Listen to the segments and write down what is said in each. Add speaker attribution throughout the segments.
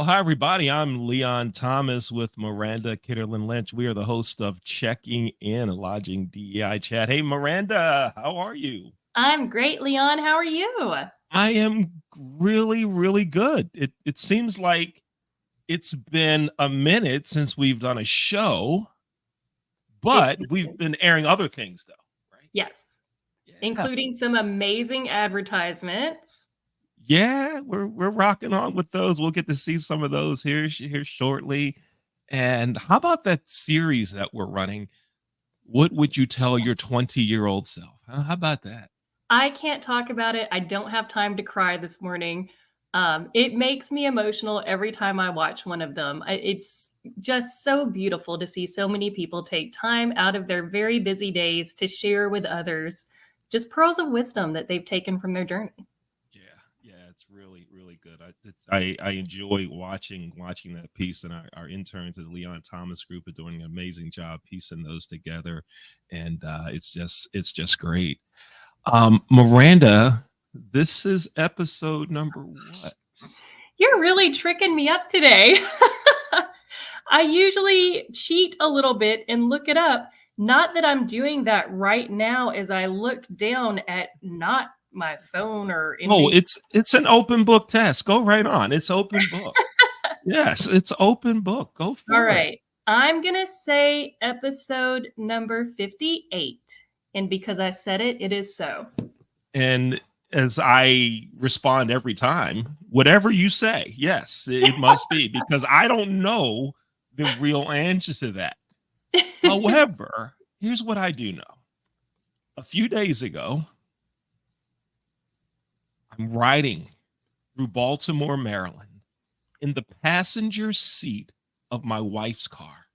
Speaker 1: Well, hi, everybody. I'm Leon Thomas with Miranda Kitterlin Lynch. We are the host of Checking In, a Lodging DEI chat. Hey, Miranda, how are you?
Speaker 2: I'm great, Leon. How are you?
Speaker 1: I am really, really good. It seems like it's been a minute since we've done a show,
Speaker 2: It
Speaker 1: but we've been airing other things, though, right?
Speaker 2: yes,
Speaker 1: Yeah.
Speaker 2: including some amazing advertisements.
Speaker 1: Yeah, we're rocking on with those. We'll get to see some of those here shortly. And how about that series that we're running? What would you tell your 20-year-old self? How about that?
Speaker 2: I can't talk about it. I don't have time to cry this morning. It makes me emotional every time I watch one of them. It's just so beautiful to see so many people take time out of their very busy days to share with others just pearls of wisdom that they've taken from their journey.
Speaker 1: Yeah, yeah, it's really, really good. I enjoy watching that piece, and our interns at the Leon Thomas Group are doing an amazing job piecing those together, and it's just great. Miranda, this is episode number what?
Speaker 2: You're really tricking me up today. I usually cheat a little bit and look it up. Not that I'm doing that right now as I look down at not my phone or
Speaker 1: Oh,
Speaker 2: anything.
Speaker 1: it's an open book test. Go right on. It's open book. Yes, it's open book. Go
Speaker 2: All
Speaker 1: for it.
Speaker 2: right. I'm going to say episode number 58. And because I said it, it is so.
Speaker 1: And as I respond every time, whatever you say, yes, it must be because I don't know the real answer to that. However, here's what I do know. A few days ago, I'm riding through Baltimore, Maryland, in the passenger seat of my wife's car.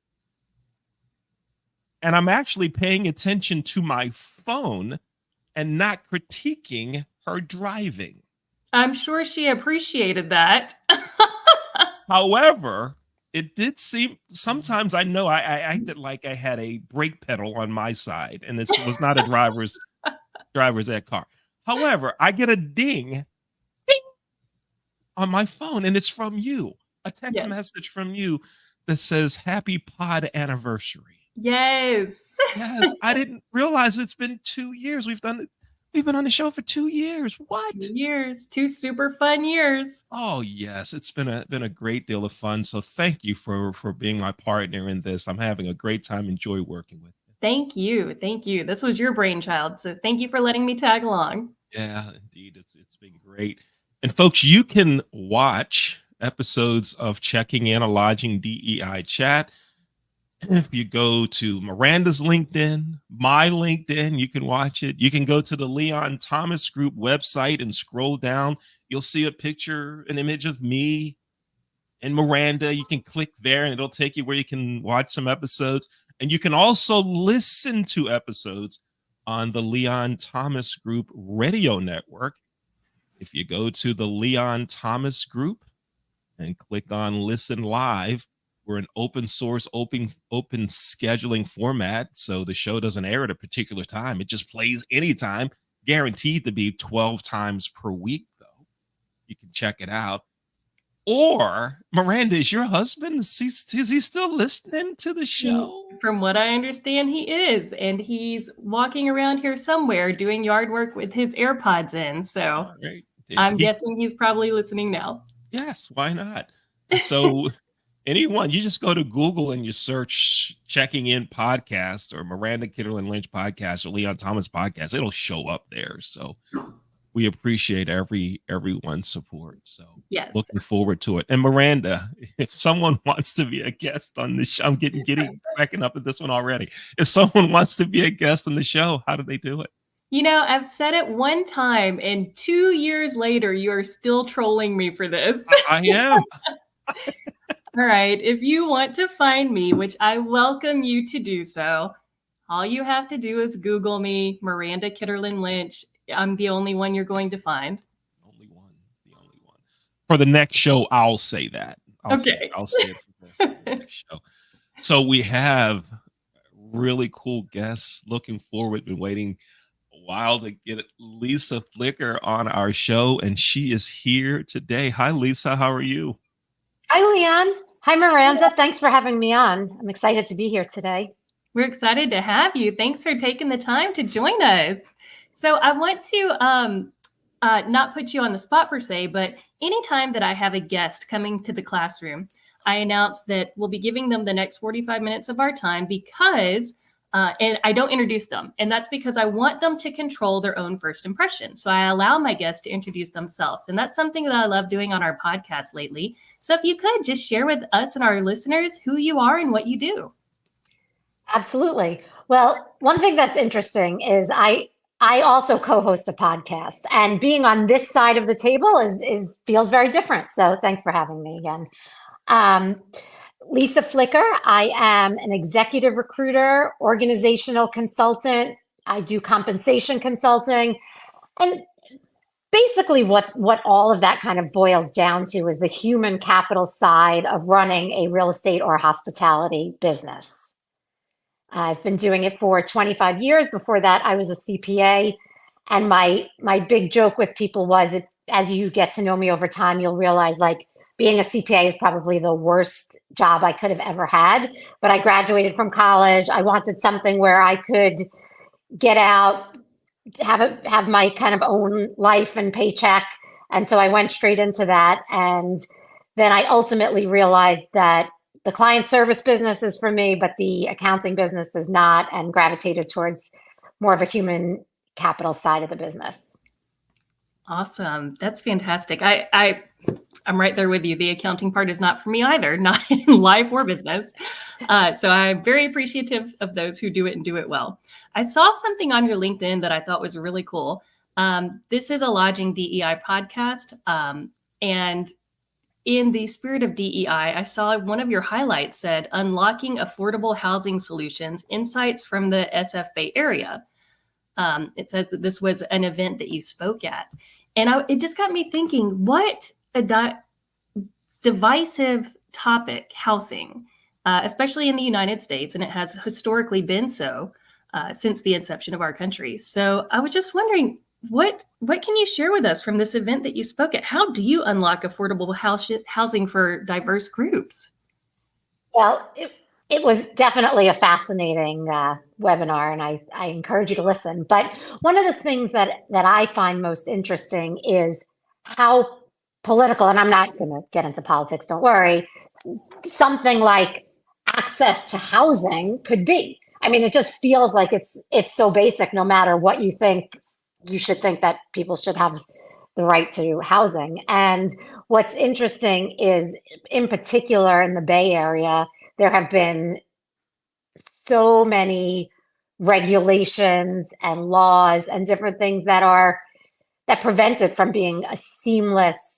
Speaker 1: And I'm actually paying attention to my phone and not critiquing her driving.
Speaker 2: I'm sure she appreciated that.
Speaker 1: However, it did seem sometimes I know I acted like I had a brake pedal on my side, and this was not a driver's ed car. However, I get a ding on my phone, and it's from you, a text
Speaker 2: Yes.
Speaker 1: message from you that says "Happy Pod Anniversary."
Speaker 2: Yes.
Speaker 1: Yes, I didn't realize it's been 2 years. We've been on the show for 2 years. What?
Speaker 2: 2 years, 2 super fun years.
Speaker 1: Oh yes, it's been a great deal of fun. So thank you for being my partner in this. I'm having a great time. Enjoy working with you.
Speaker 2: Thank you. Thank you. This was your brainchild. So thank you for letting me tag along.
Speaker 1: Yeah, indeed, it's been great. And folks, you can watch episodes of Checking In, a Lodging DEI chat. If you go to Miranda's LinkedIn, my LinkedIn, you can watch it. You can go to the Leon Thomas Group website and scroll down. You'll see a picture, an image of me and Miranda. You can click there and it'll take you where you can watch some episodes. And you can also listen to episodes on the Leon Thomas Group radio network. If you go to the Leon Thomas Group and click on Listen Live, we're an open source, open scheduling format. So the show doesn't air at a particular time. It just plays anytime, guaranteed to be 12 times per week, though. You can check it out. Or Miranda, is your husband? Is he still listening to the show?
Speaker 2: From what I understand, he is. And he's walking around here somewhere doing yard work with his AirPods in. So
Speaker 1: Right.
Speaker 2: I'm guessing he's probably listening now.
Speaker 1: Yes, why not? So anyone, you just go to Google and you search Checking In podcast or Miranda Kitterlin Lynch podcast or Leon Thomas podcast. It'll show up there. So we appreciate everyone's support. So
Speaker 2: Yes.
Speaker 1: looking forward to it. And Miranda, if someone wants to be a guest on the show, I'm getting cracking up at this one already. If someone wants to be a guest on the show, how do they do it?
Speaker 2: You know, I've said it one time, and 2 years later, you're still trolling me for this.
Speaker 1: I am.
Speaker 2: All right. If you want to find me, which I welcome you to do so, all you have to do is Google me, Miranda Kitterlin Lynch. I'm the only one you're going to find.
Speaker 1: The only one. For the next show, I'll say that. I'll say it for the next show. So we have really cool guests. Looking forward. Been waiting a while to get Lisa Flicker on our show, and she is here today. Hi, Lisa. How are you?
Speaker 3: Hi, Leon. Hi, Miranda. Thanks for having me on. I'm excited to be here today.
Speaker 2: We're excited to have you. Thanks for taking the time to join us. So I want to not put you on the spot per se, but anytime that I have a guest coming to the classroom, I announce that we'll be giving them the next 45 minutes of our time because, and I don't introduce them. And that's because I want them to control their own first impression. So I allow my guests to introduce themselves. And that's something that I love doing on our podcast lately. So if you could just share with us and our listeners who you are and what you do.
Speaker 3: Absolutely. Well, one thing that's interesting is I also co-host a podcast, and being on this side of the table is feels very different. So thanks for having me again. Um, Lisa Flicker. I am an executive recruiter, organizational consultant. I do compensation consulting, and basically what all of that kind of boils down to is the human capital side of running a real estate or hospitality business. I've been doing it for 25 years. Before that, I was a CPA. And my big joke with people was, as you get to know me over time, you'll realize like being a CPA is probably the worst job I could have ever had. But I graduated from college. I wanted something where I could get out, have my kind of own life and paycheck. And so I went straight into that. And then I ultimately realized that the client service business is for me, but the accounting business is not, and gravitated towards more of a human capital side of the business.
Speaker 2: Awesome. That's fantastic. I'm right there with you. The accounting part is not for me either, not in life or business. So I'm very appreciative of those who do it and do it well. I saw something on your LinkedIn that I thought was really cool. This is a Lodging DEI podcast. And in the spirit of DEI, I saw one of your highlights said, unlocking affordable housing solutions, insights from the SF Bay Area. It says that this was an event that you spoke at. And it just got me thinking, what a divisive topic, housing, especially in the United States, and it has historically been so since the inception of our country. So I was just wondering, what can you share with us from this event that you spoke at? How do you unlock affordable housing for diverse groups?
Speaker 3: Well, it was definitely a fascinating webinar, and I encourage you to listen. But one of the things that I find most interesting is how political, and I'm not going to get into politics, don't worry, something like access to housing could be. I mean, it just feels like it's so basic. No matter what you think, you should think that people should have the right to housing. And what's interesting is, in particular in the Bay Area, there have been so many regulations and laws and different things that prevent it from being a seamless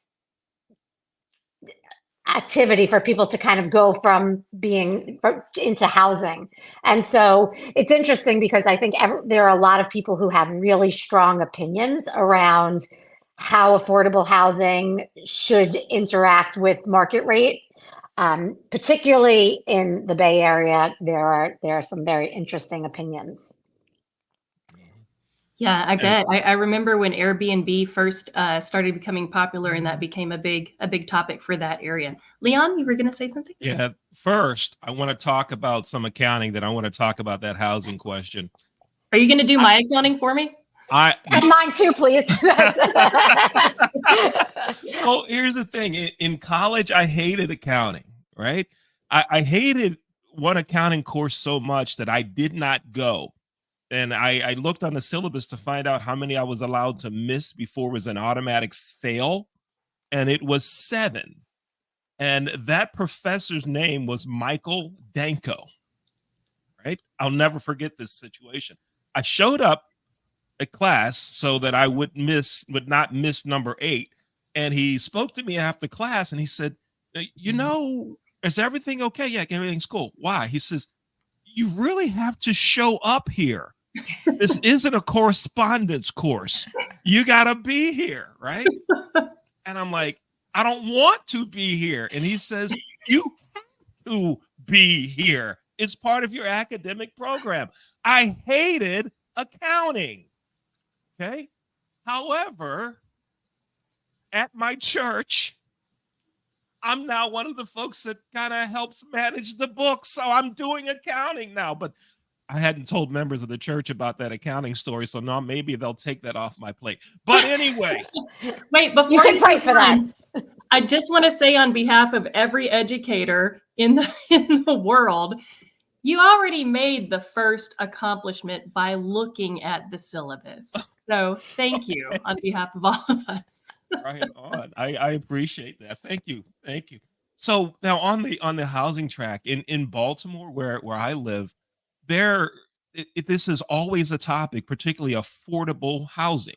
Speaker 3: activity for people to kind of go from being into housing. And so it's interesting because I think there are a lot of people who have really strong opinions around how affordable housing should interact with market rate. Particularly in the Bay Area, there are some very interesting opinions.
Speaker 2: Yeah, I bet. I remember when Airbnb first started becoming popular, and that became a big topic for that area. Leon, you were going to say something?
Speaker 1: Yeah. First, I want to talk about some accounting. Then I want to talk about that housing question.
Speaker 2: Are you going to do my accounting for me?
Speaker 3: And mine too, please.
Speaker 1: Oh, here's the thing. In college, I hated accounting, right? I hated one accounting course so much that I did not go. And I looked on the syllabus to find out how many I was allowed to miss before it was an automatic fail. And it was 7. And that professor's name was Michael Danko, right? I'll never forget this situation. I showed up at class so that I would not miss number 8. And he spoke to me after class and he said, is everything okay? Yeah, everything's cool. Why? He says, you really have to show up here. This isn't a correspondence course. You got to be here, right? And I'm like, I don't want to be here. And he says, you have to be here. It's part of your academic program. I hated accounting. Okay. However, at my church, I'm now one of the folks that kind of helps manage the books. So I'm doing accounting now. But I hadn't told members of the church about that accounting story. So now maybe they'll take that off my plate. But anyway.
Speaker 2: Wait, before
Speaker 3: You can pray
Speaker 2: move
Speaker 3: for that.
Speaker 2: on, I just want to say on behalf of every educator in the world, you already made the first accomplishment by looking at the syllabus. So thank you on behalf of all of us.
Speaker 1: Right on. I appreciate that. Thank you. Thank you. So now on the housing track in Baltimore, where I live, there this is always a topic, particularly affordable housing.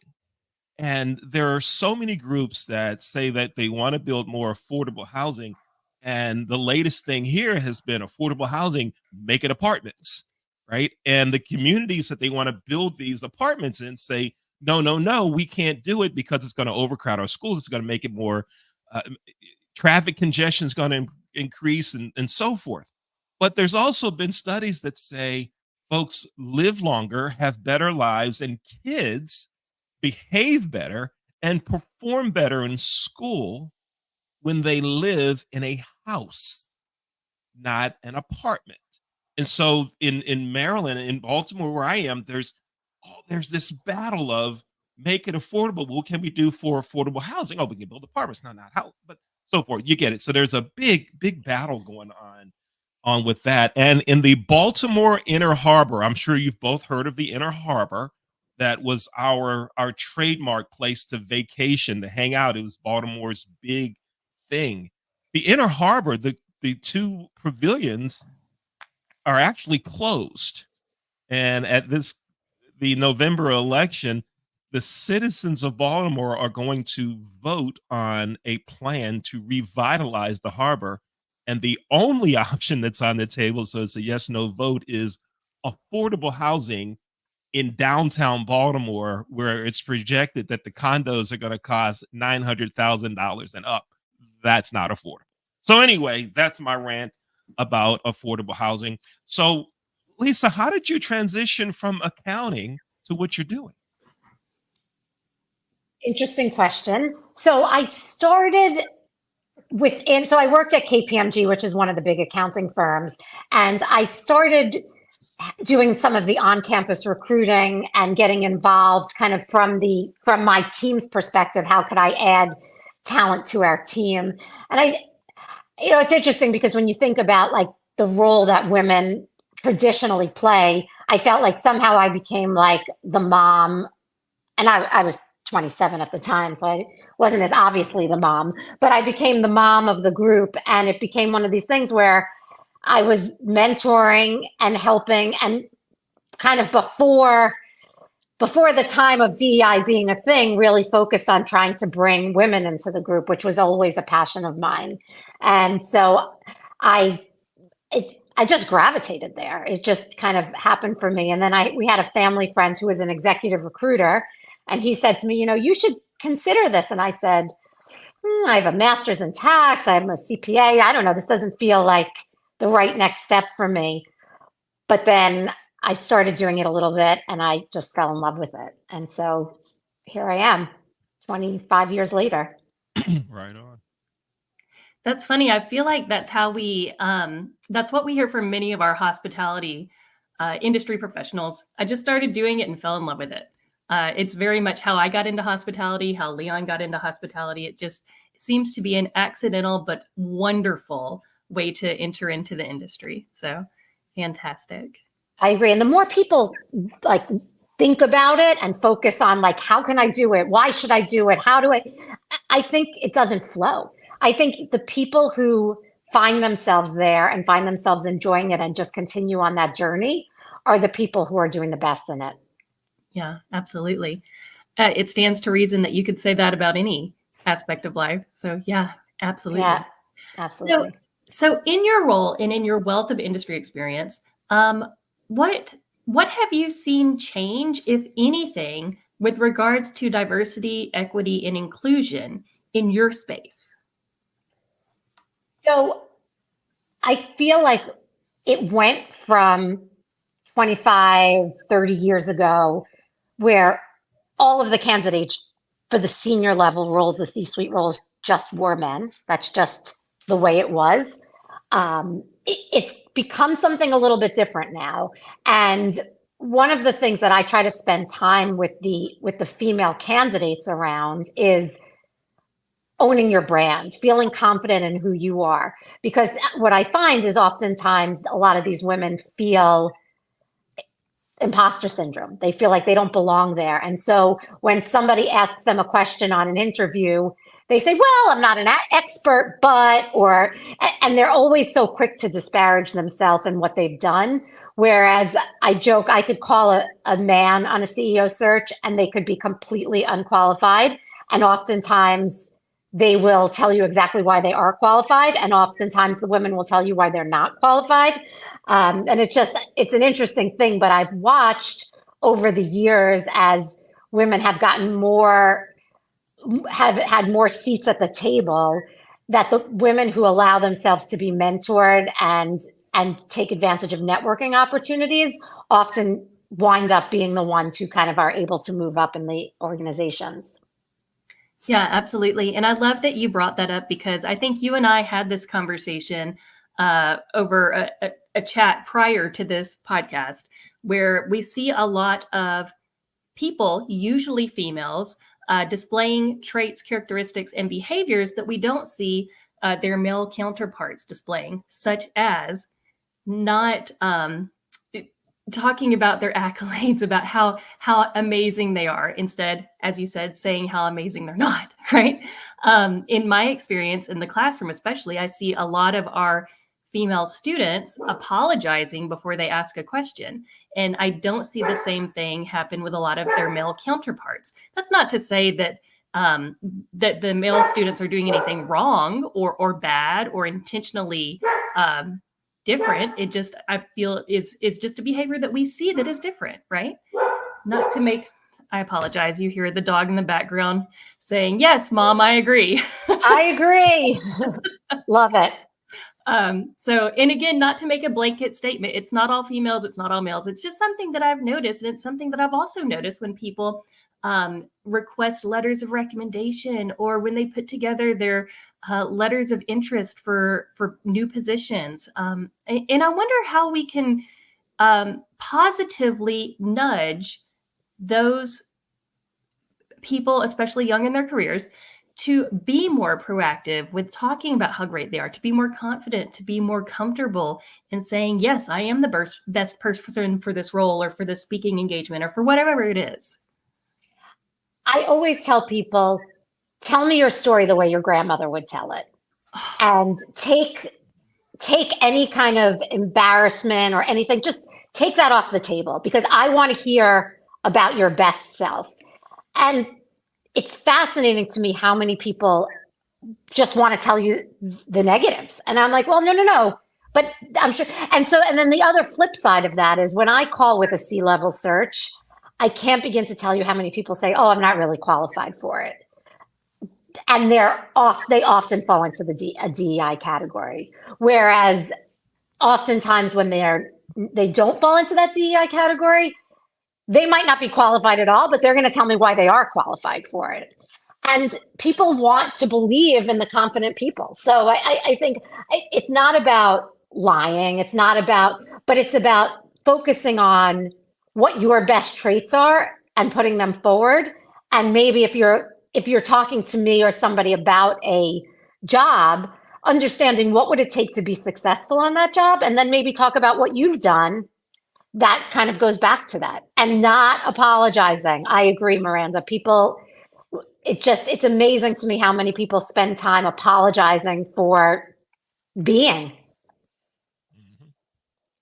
Speaker 1: And there are so many groups that say that they want to build more affordable housing. And the latest thing here has been affordable housing, make it apartments, right? And the communities that they want to build these apartments in say, no, no, no, we can't do it because it's going to overcrowd our schools. It's going to make it more, uh, traffic congestion is going to increase and so forth. But there's also been studies that say folks live longer, have better lives, and kids behave better and perform better in school when they live in a house, not an apartment. And so in Maryland, in Baltimore, where I am, there's this battle of make it affordable. What can we do for affordable housing? Oh, we can build apartments, not house, but so forth. You get it. So there's a big battle going on with that. And in the Baltimore Inner Harbor, I'm sure you've both heard of the Inner Harbor. That was our trademark place to vacation, to hang out. It was Baltimore's big thing. The Inner Harbor, the two pavilions are actually closed. And at the November election, the citizens of Baltimore are going to vote on a plan to revitalize the harbor. And the only option that's on the table, so it's a yes no vote, is affordable housing in downtown Baltimore, where it's projected that the condos are going to cost $900,000 and up. That's not affordable. So anyway, that's my rant about affordable housing. So Lisa, how did you transition from accounting to what you're doing?
Speaker 3: Interesting question. So I started so I worked at KPMG, which is one of the big accounting firms, and I started doing some of the on-campus recruiting and getting involved kind of from my team's perspective. How could I add talent to our team? And it's interesting because when you think about like the role that women traditionally play, I felt like somehow I became like the mom, and I was 27 at the time, so I wasn't as obviously the mom, but I became the mom of the group. And it became one of these things where I was mentoring and helping, and kind of before the time of DEI being a thing, really focused on trying to bring women into the group, which was always a passion of mine. And so I just gravitated there. It just kind of happened for me. And then we had a family friend who was an executive recruiter, and he said to me, you should consider this. And I said, I have a master's in tax. I'm a CPA. I don't know. This doesn't feel like the right next step for me. But then I started doing it a little bit and I just fell in love with it. And so here I am 25 years later.
Speaker 1: Right on.
Speaker 2: That's funny. I feel like that's how that's what we hear from many of our hospitality industry professionals. I just started doing it and fell in love with it. It's very much how I got into hospitality, how Leon got into hospitality. It just seems to be an accidental but wonderful way to enter into the industry. So fantastic.
Speaker 3: I agree. And the more people like think about it and focus on like, how can I do it? Why should I do it? I think it doesn't flow. I think the people who find themselves there and find themselves enjoying it and just continue on that journey are the people who are doing the best in it.
Speaker 2: Yeah, absolutely. It stands to reason that you could say that about any aspect of life. So yeah, absolutely.
Speaker 3: Yeah, absolutely.
Speaker 2: So in your role and in your wealth of industry experience, what have you seen change, if anything, with regards to diversity, equity, and inclusion in your space?
Speaker 3: So I feel like it went from 25, 30 years ago, where all of the candidates for the senior level roles, the C-suite roles, just were men. That's just the way it was. It's become something a little bit different now. And one of the things that I try to spend time with the female candidates around is owning your brand, feeling confident in who you are. Because what I find is oftentimes a lot of these women feel imposter syndrome. They feel like they don't belong there. And so when somebody asks them a question on an interview, they say, well, I'm not an expert, but, and they're always so quick to disparage themselves and what they've done. Whereas I joke, I could call a man on a CEO search and they could be completely unqualified. And oftentimes they will tell you exactly why they are qualified. And oftentimes the women will tell you why they're not qualified. And it's an interesting thing, but I've watched over the years as women have gotten have had more seats at the table, that the women who allow themselves to be mentored and take advantage of networking opportunities often wind up being the ones who kind of are able to move up in the organizations.
Speaker 2: Yeah, absolutely. And I love that you brought that up, because I think you and I had this conversation over a chat prior to this podcast, where we see a lot of people, usually females, displaying traits, characteristics, and behaviors that we don't see their male counterparts displaying, such as not talking about their accolades, about how amazing they are. Instead, as you said, saying how amazing they're not, right? In my experience in the classroom, especially, I see a lot of our female students apologizing before they ask a question. And I don't see the same thing happen with a lot of their male counterparts. That's not to say that that the male students are doing anything wrong or bad or intentionally different. It just, I feel, is just a behavior that we see that is different, right? Not to make, I apologize, you hear the dog in the background saying, yes, Mom, I agree.
Speaker 3: I agree. Love it.
Speaker 2: So, and again, not to make a blanket statement, it's not all females, it's not all males. It's just something that I've noticed. And it's something that I've also noticed when people request letters of recommendation, or when they put together their letters of interest for new positions. And I wonder how we can positively nudge those people, especially young in their careers, to be more proactive with talking about how great they are, to be more confident, to be more comfortable in saying, yes, I am the best person for this role, or for this speaking engagement, or for whatever it is.
Speaker 3: I always tell people, tell me your story the way your grandmother would tell it. And take any kind of embarrassment or anything, just take that off the table, because I want to hear about your best self. And it's fascinating to me how many people just want to tell you the negatives. And I'm like, well, no. But I'm sure. And then the other flip side of that is when I call with a C-level search, I can't begin to tell you how many people say, oh, I'm not really qualified for it. And they often fall into the DEI category. Whereas oftentimes when they don't fall into that DEI category, they might not be qualified at all, but they're going to tell me why they are qualified for it. And people want to believe in the confident people. So I think it's not about lying. But it's about focusing on what your best traits are and putting them forward. And maybe if you're talking to me or somebody about a job, understanding what would it take to be successful on that job, and then maybe talk about what you've done that kind of goes back to that, and not apologizing. I agree, Miranda. It's amazing to me how many people spend time apologizing for being.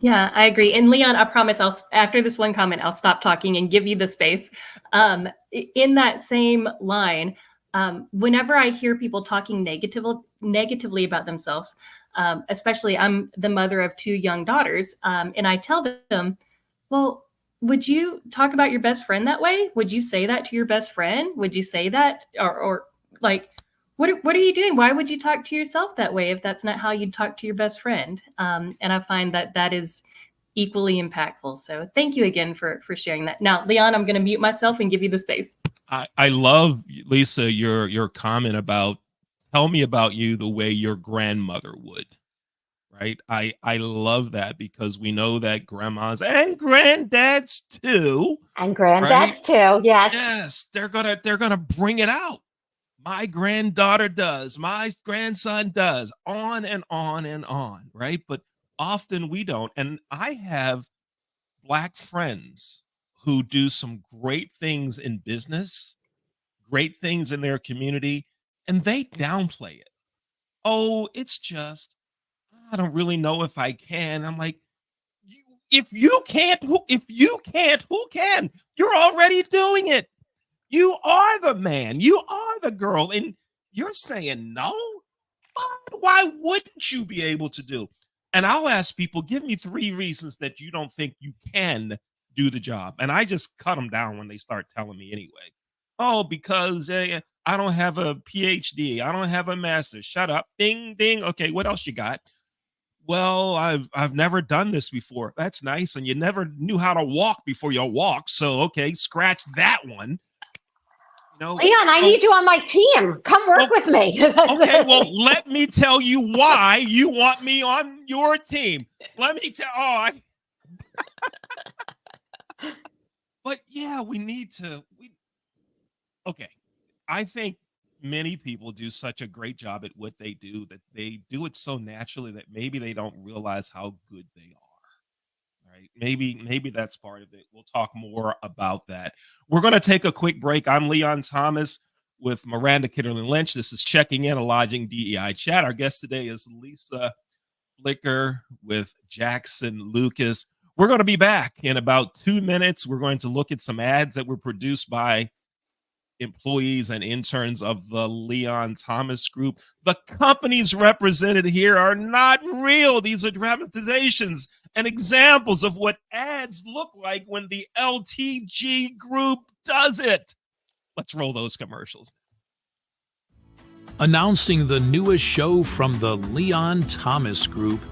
Speaker 2: Yeah, I agree. And Leon, I promise after this one comment, I'll stop talking and give you the space. In that same line, whenever I hear people talking negatively about themselves, especially I'm the mother of 2 young daughters, and I tell them, well, would you talk about your best friend that way? Would you say that to your best friend? Would you say that? Or like, what are you doing? Why would you talk to yourself that way if that's not how you'd talk to your best friend? And I find that is equally impactful. So thank you again for sharing that. Now, Leon, I'm going to mute myself and give you the space.
Speaker 1: I love, Lisa, your comment about tell me about you the way your grandmother would. Right. I love that because we know that grandmas and granddads too,
Speaker 3: And
Speaker 1: right?
Speaker 3: granddads too. Yes.
Speaker 1: Yes, they're gonna bring it out. My granddaughter does, my grandson does, on and on and on, right? But often we don't. And I have Black friends who do some great things in business, great things in their community, and they downplay it. Oh, it's just, I don't really know if I can. I'm like, you, if you can't, who can? You're already doing it. You are the man. You are the girl. And you're saying no? Why wouldn't you be able to do? And I'll ask people, give me 3 reasons that you don't think you can do the job. And I just cut them down when they start telling me anyway. Oh, because I don't have a PhD. I don't have a master's. Shut up. Ding, ding. Okay, what else you got? Well, I've never done this before. That's nice. And you never knew how to walk before you walk. So okay, scratch that one.
Speaker 3: Leon, I need you on my team. Come work with me.
Speaker 1: Okay, well, let me tell you why you want me on your team. Let me tell. But yeah, we need to. Okay, I think many people do such a great job at what they do that they do it so naturally that maybe they don't realize how good they are. Right? Maybe that's part of it. We'll talk more about that. We're going to take a quick break. I'm Leon Thomas with Miranda Kitterly Lynch. This is Checking In, a Lodging DEI Chat. Our guest today is Lisa Flicker with Jackson Lucas. We're going to be back in about 2 minutes. We're going to look at some ads that were produced by employees and interns of the Leon Thomas Group. The companies represented here are not real. These are dramatizations and examples of what ads look like when the LTG Group does it. Let's roll those commercials.
Speaker 4: Announcing the newest show from the Leon Thomas Group,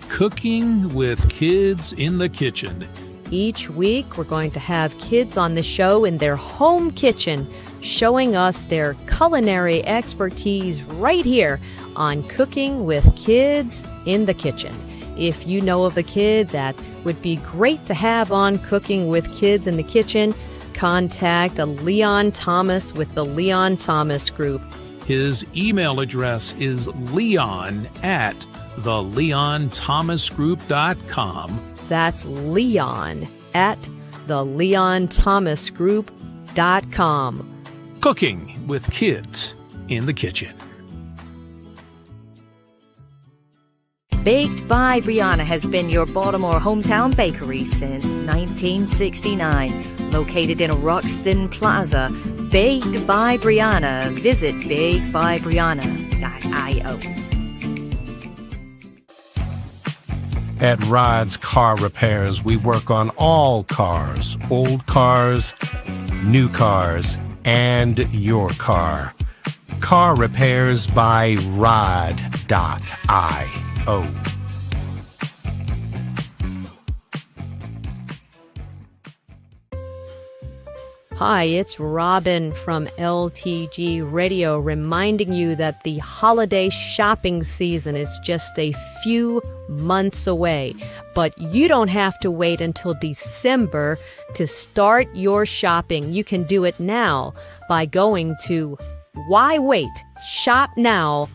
Speaker 4: Cooking with Kids in the Kitchen.
Speaker 5: Each week, we're going to have kids on the show in their home kitchen, showing us their culinary expertise right here on Cooking with Kids in the Kitchen. If you know of a kid that would be great to have on Cooking with Kids in the Kitchen, contact Leon Thomas with the Leon Thomas Group.
Speaker 4: His email address is leon@theleonthomasgroup.com.
Speaker 5: That's leon@theleonthomasgroup.com.
Speaker 4: Cooking with Kids in the Kitchen.
Speaker 6: Baked by Brianna has been your Baltimore hometown bakery since 1969. Located in Roxton Plaza, Baked by Brianna. Visit bakedbybrianna.io.
Speaker 7: At Rod's Car Repairs, we work on all cars, old cars, new cars, and your car. Car Repairs by Rod.io.
Speaker 5: Hi, it's Robin from LTG Radio reminding you that the holiday shopping season is just a few months away. But you don't have to wait until December to start your shopping. You can do it now by going to Why Wait? Shop Now.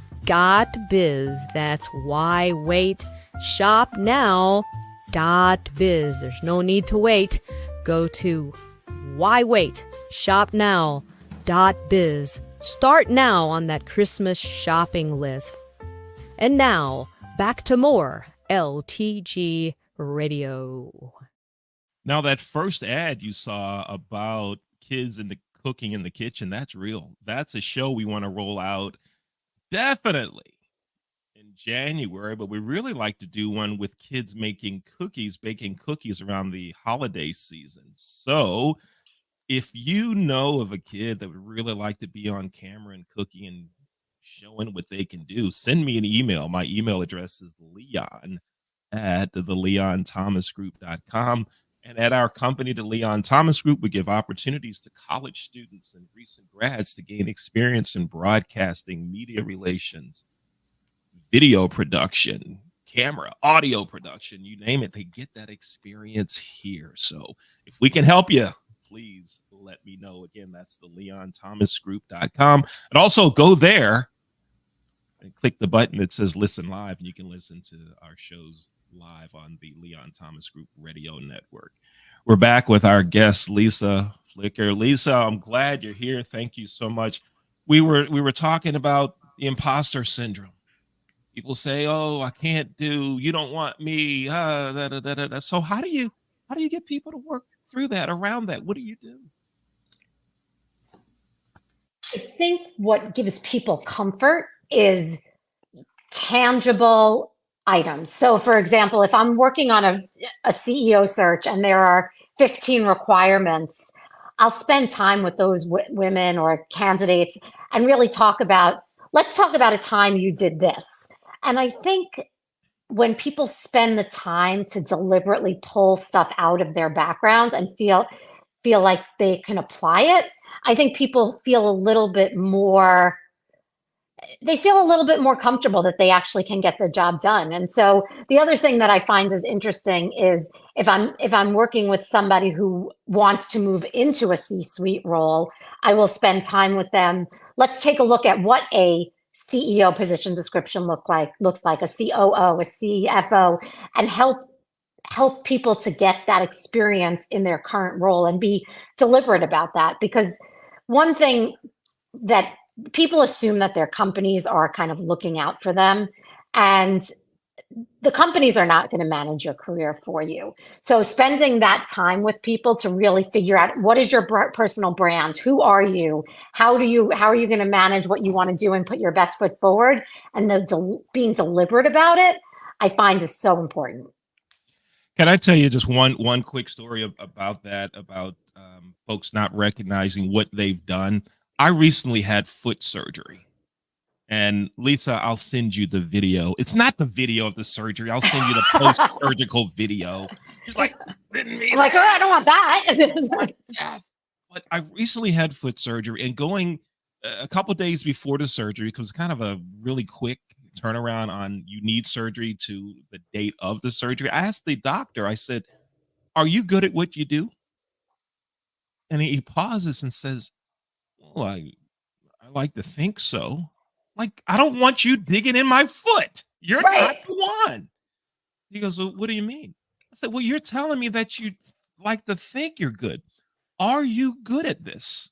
Speaker 5: .biz. That's Why Wait? Shop Now. .biz. There's no need to wait. Go to Why Wait? Shop Now. .biz. Start now on that Christmas shopping list. And now, back to more LTG Radio.
Speaker 1: Now, that first ad you saw about kids in the cooking in the kitchen, that's real. That's a show we want to roll out definitely in January, but we really like to do one with kids baking cookies around the holiday season. So if you know of a kid that would really like to be on camera and cooking and showing what they can do, send me an email. My email address is leon@theleonthomasgroup.com. And at our company, the Leon Thomas Group, we give opportunities to college students and recent grads to gain experience in broadcasting, media relations, video production, camera, audio production, you name it. They get that experience here. So if we can help you, please let me know. Again, that's the LeonThomasGroup.com. And also go there and click the button that says listen live, and you can listen to our shows live on the Leon Thomas Group Radio Network. We're back with our guest, Lisa Flicker. Lisa, I'm glad you're here. Thank you so much. We were talking about the imposter syndrome. People say, "Oh, I can't do. You don't want me." So how do you get people to work through that, around that? What do you do?
Speaker 3: I think what gives people comfort is tangible items. So, for example, if I'm working on a CEO search and there are 15 requirements, I'll spend time with those women or candidates and really let's talk about a time you did this. And I think when people spend the time to deliberately pull stuff out of their backgrounds and feel like they can apply it, I think people feel a little bit more comfortable that they actually can get the job done. And so the other thing that I find is interesting is if I'm working with somebody who wants to move into a C-suite role, I will spend time with them. Let's take a look at what a CEO position description looks like a COO, a CFO, and help people to get that experience in their current role and be deliberate about that. Because one thing that people assume that their companies are kind of looking out for them, and the companies are not going to manage your career for you. So spending that time with people to really figure out what is your personal brand, who are you, how are you going to manage what you want to do and put your best foot forward, and being deliberate about it, I find is so important.
Speaker 1: Can I tell you just one quick story about that, about folks not recognizing what they've done? I recently had foot surgery. And Lisa, I'll send you the video. It's not the video of the surgery. I'll send you the post-surgical video. It's like,
Speaker 3: I'm like, oh, I don't want that.
Speaker 1: But I recently had foot surgery, and going a couple days before the surgery, because it's kind of a really quick turnaround on you need surgery to the date of the surgery. I asked the doctor, I said, "Are you good at what you do?" And he pauses and says, "Well, I like to think so." Like, I don't want you digging in my foot. You're not the one. He goes, "Well, what do you mean?" I said, "Well, you're telling me that you like to think you're good. Are you good at this?"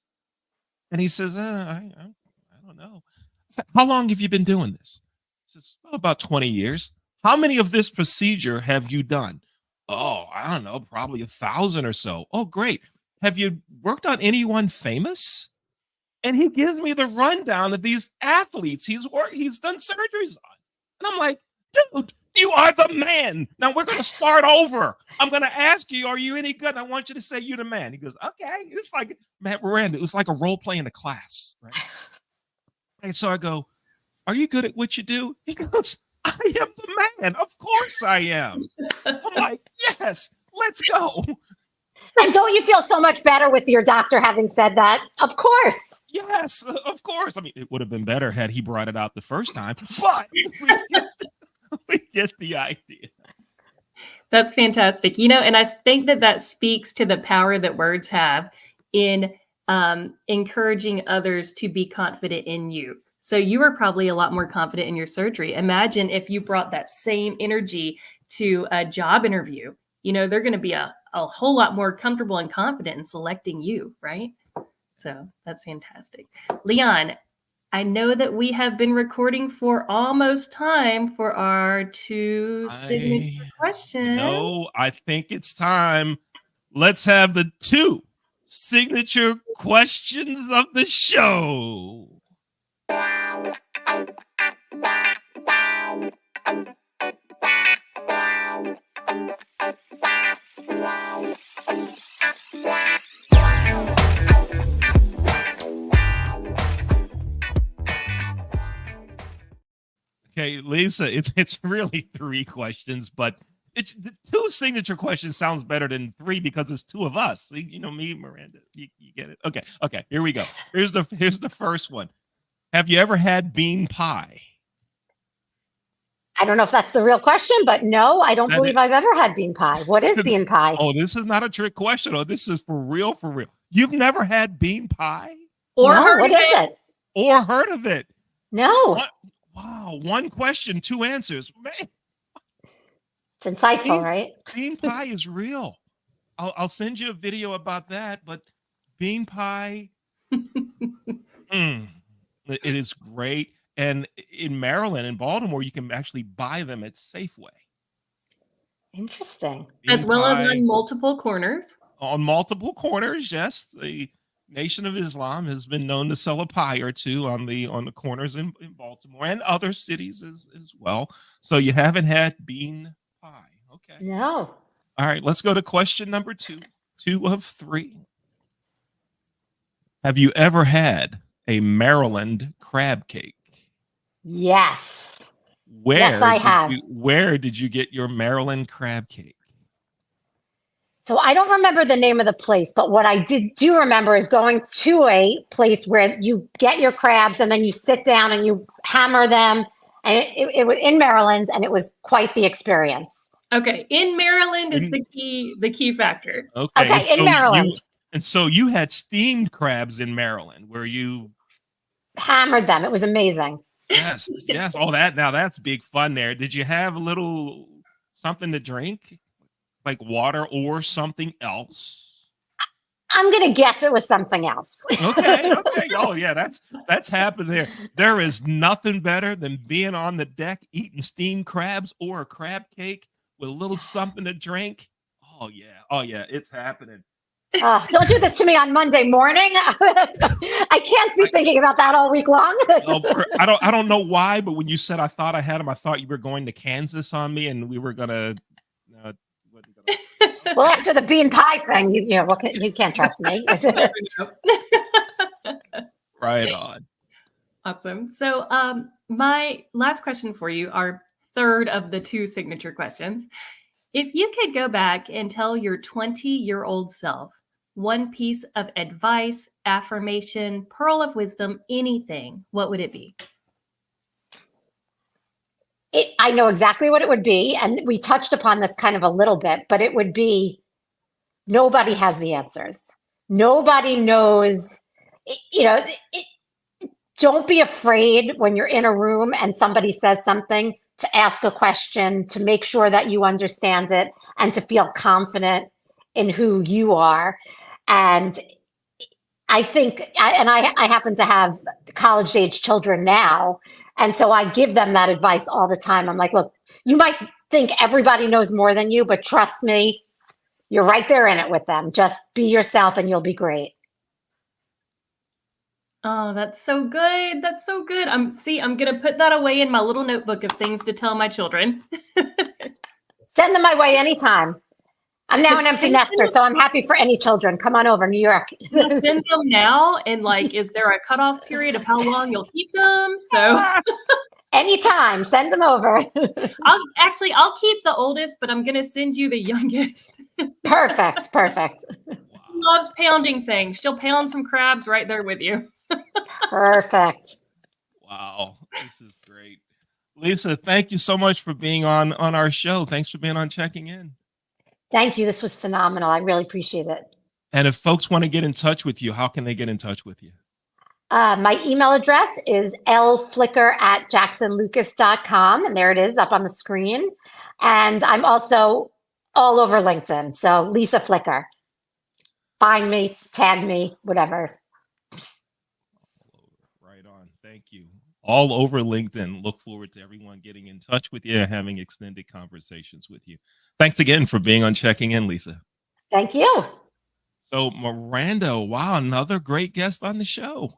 Speaker 1: And he says, I don't know. I said, "How long have you been doing this?" He says, "Oh, about 20 years. How many of this procedure have you done?" "Oh, I don't know, probably 1,000 or so." "Oh, great. Have you worked on anyone famous?" And he gives me the rundown of these athletes he's done surgeries on. And I'm like, "Dude, you are the man. Now we're going to start over. I'm going to ask you, are you any good? And I want you to say you're the man." He goes, "Okay." It's like Matt Miranda. It was like a role play in a class, right? And so I go, "Are you good at what you do?" He goes, "I am the man. Of course I am." I'm like, "Yes, let's go."
Speaker 3: And don't you feel so much better with your doctor having said that? Of course.
Speaker 1: Yes, of course. I mean, it would have been better had he brought it out the first time, but we get the idea.
Speaker 2: That's fantastic. And I think that speaks to the power that words have in encouraging others to be confident in you. So you were probably a lot more confident in your surgery. Imagine if you brought that same energy to a job interview. They're going to be a whole lot more comfortable and confident in selecting you, right? So that's fantastic. Leon, I know that we have been recording for almost time for our two signature questions.
Speaker 1: No, I think it's time. Let's have the two signature questions of the show. Okay, Lisa, it's really three questions, but it's the 2 signature questions sounds better than 3 because it's 2 of us. See, you know me, Miranda. You get it. Okay. Here we go. Here's the first one. Have you ever had bean pie?
Speaker 3: I don't know if that's the real question, but no, I don't
Speaker 1: That
Speaker 3: believe I've ever had bean pie. What is bean pie?
Speaker 1: Oh, this is not a trick question. Oh, this is for real, for real. You've never had bean pie
Speaker 2: Or
Speaker 3: No,
Speaker 2: heard
Speaker 3: what
Speaker 2: of
Speaker 3: is
Speaker 2: it.
Speaker 3: it?
Speaker 1: or heard of it?
Speaker 3: No,
Speaker 1: What? Wow, 1 question, 2 answers. Man,
Speaker 3: it's insightful,
Speaker 1: bean,
Speaker 3: right?
Speaker 1: bean pie is real. I'll send you a video about that, but bean pie, mm, it is great. And in Maryland and Baltimore, you can actually buy them at Safeway.
Speaker 3: Interesting.
Speaker 2: As
Speaker 1: Bean
Speaker 2: well as
Speaker 1: pie
Speaker 2: on multiple corners.
Speaker 1: on multiple corners. Yes, the Nation of Islam has been known to sell a pie or 2 on the corners in Baltimore and other cities as well. So you haven't had bean pie. Okay.
Speaker 3: No.
Speaker 1: All right, let's go to question number 2. 2 of 3. Have you ever had a Maryland crab cake?
Speaker 3: Yes.
Speaker 1: Where
Speaker 3: Yes, I
Speaker 1: did
Speaker 3: have.
Speaker 1: where did you get your Maryland crab cake?
Speaker 3: So I don't remember the name of the place, but what I do remember is going to a place where you get your crabs and then you sit down and you hammer them. And it was in Maryland, and it was quite the experience.
Speaker 2: Okay, in Maryland is
Speaker 1: In-
Speaker 2: the key factor.
Speaker 1: Okay,
Speaker 3: Okay,
Speaker 1: and
Speaker 3: in Maryland,
Speaker 1: so you had steamed crabs in Maryland where you
Speaker 3: hammered them. It was amazing.
Speaker 1: yes. Oh, that's big fun there. Did you have a little something to drink? Like water or something else?
Speaker 3: I'm gonna guess it was something else.
Speaker 1: Okay. Oh yeah, that's happened there. There is nothing better than being on the deck eating steamed crabs or a crab cake with a little something to drink. Oh yeah, it's happening.
Speaker 3: Don't do this to me on Monday morning. I can't be thinking about that all week long.
Speaker 1: I don't know why, but when you said I thought I had them, I thought you were going to Kansas on me, and we were gonna.
Speaker 3: Well, after the bean pie thing, you can't trust me.
Speaker 1: Right on.
Speaker 2: Awesome. So my last question for you, our third of the 2 signature questions. If you could go back and tell your 20-year-old self one piece of advice, affirmation, pearl of wisdom, anything, what would it be?
Speaker 3: I know exactly what it would be, and we touched upon this kind of a little bit, but it would be nobody has the answers. Nobody knows, don't be afraid when you're in a room and somebody says something to ask a question, to make sure that you understand it, and to feel confident in who you are. And I think, I happen to have college age children now. And so I give them that advice all the time. I'm like, look, you might think everybody knows more than you, but trust me, you're right there in it with them. Just be yourself and you'll be great.
Speaker 2: Oh, that's so good. That's so good. I'm going to put that away in my little notebook of things to tell my children.
Speaker 3: Send them my way anytime. I'm now an empty nester, so I'm happy for any children. Come on over, New York.
Speaker 2: You'll send them now, and is there a cutoff period of how long you'll keep them? So
Speaker 3: Anytime, send them over.
Speaker 2: I'll keep the oldest, but I'm gonna send you the youngest.
Speaker 3: Perfect.
Speaker 2: She loves pounding things. She'll pound some crabs right there with you.
Speaker 3: Perfect.
Speaker 1: Wow, this is great. Lisa, thank you so much for being on our show. Thanks for being on Checking In.
Speaker 3: Thank you. This was phenomenal. I really appreciate it.
Speaker 1: And if folks want to get in touch with you, how can they get in touch with you?
Speaker 3: My email address is lflicker@jacksonlucas.com. And there it is up on the screen. And I'm also all over LinkedIn. So Lisa Flicker. Find me, tag me, whatever.
Speaker 1: Right on. Thank you. All over LinkedIn. Look forward to everyone getting in touch with you, having extended conversations with you. Thanks again for being on Checking In, Lisa.
Speaker 3: Thank you.
Speaker 1: So Miranda, wow, another great guest on the show.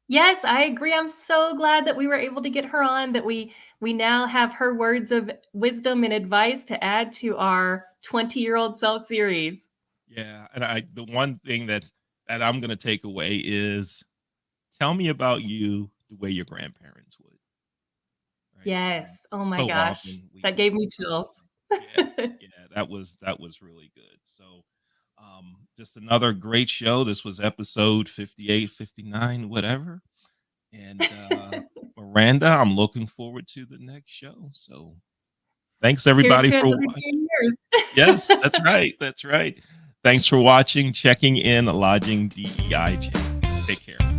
Speaker 2: Yes, I agree. I'm so glad that we were able to get her on, that we now have her words of wisdom and advice to add to our 20-year-old self series.
Speaker 1: Yeah, and the one thing that I'm going to take away is tell me about you the way your grandparents would. Right?
Speaker 2: Yes. Oh my
Speaker 1: So
Speaker 2: gosh.
Speaker 1: often
Speaker 2: That gave me chills.
Speaker 1: That was really good. So just another great show. This was episode 58, 59, whatever. And Miranda, I'm looking forward to the next show. So thanks everybody
Speaker 2: Here's to
Speaker 1: for
Speaker 2: another 2 years.
Speaker 1: Yes, that's right. That's right. Thanks for watching Checking In Lodging DEI Chat. Take care.